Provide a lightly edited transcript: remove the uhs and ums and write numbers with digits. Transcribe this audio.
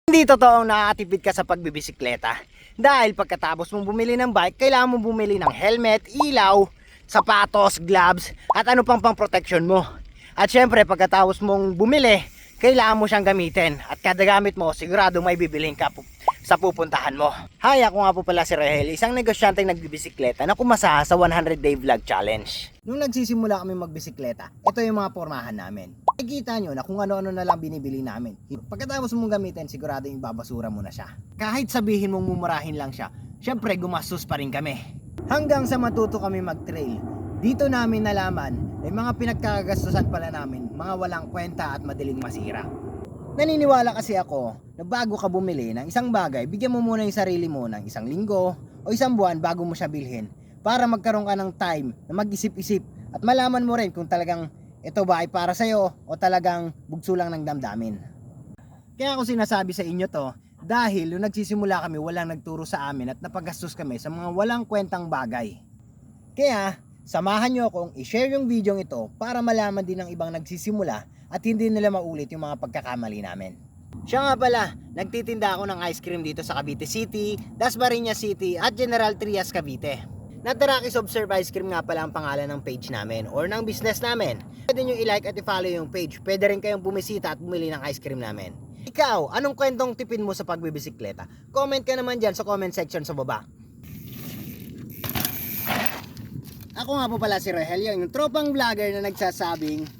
Hindi totoong nakakatipid ka sa pagbibisikleta. Dahil pagkatapos mong bumili ng bike, kailangan mong bumili ng helmet, ilaw, sapatos, gloves, at ano pang protection mo. At syempre, pagkatapos mong bumili, kailangan mo siyang gamitin. At kada gamit mo, sigurado may bibilhin ka sa pupuntahan mo. Hi, ako nga po pala si Rahel, isang negosyanteng nagbibisikleta na kumasa sa 100 Day Vlog Challenge. Nung nagsisimula kami magbisikleta, ito yung mga pormahan namin. Nakikita nyo na kung ano-ano na lang binibili namin. Pagkatapos mong gamitin, sigurado yung babasura mo na siya. Kahit sabihin mong mumurahin lang siya, syempre gumastos pa rin kami. Hanggang sa matuto kami mag-trail, dito namin nalaman na yung mga pinagkakagastusan pala namin, mga walang kwenta at madaling masira. Naniniwala kasi ako na bago ka bumili ng isang bagay, bigyan mo muna yung sarili mo ng isang linggo o isang buwan bago mo siya bilhin para magkaroon ka ng time na mag-isip-isip at malaman mo rin kung talagang ito ba ay para sa'yo o talagang bugso lang ng damdamin. Kaya ako sinasabi sa inyo to dahil nung nagsisimula kami walang nagturo sa amin at napagastos kami sa mga walang kwentang bagay. Kaya samahan nyo akong i-share yung video ito para malaman din ng ibang nagsisimula at hindi nila maulit yung mga pagkakamali namin. Siya nga pala, nagtitinda ako ng ice cream dito sa Cavite City, Dasmariñas City at General Trias, Cavite. Natarakis Observe Ice Cream nga pala ang pangalan ng page namin or ng business namin. Pwede nyo i-like at i-follow yung page. Pwede rin kayong bumisita at bumili ng ice cream namin. Ikaw, anong kwentong tipin mo sa pagbibisikleta? Comment ka naman dyan sa comment section sa baba. Ako nga po pala si Rahel, yung tropang vlogger na nagsasabing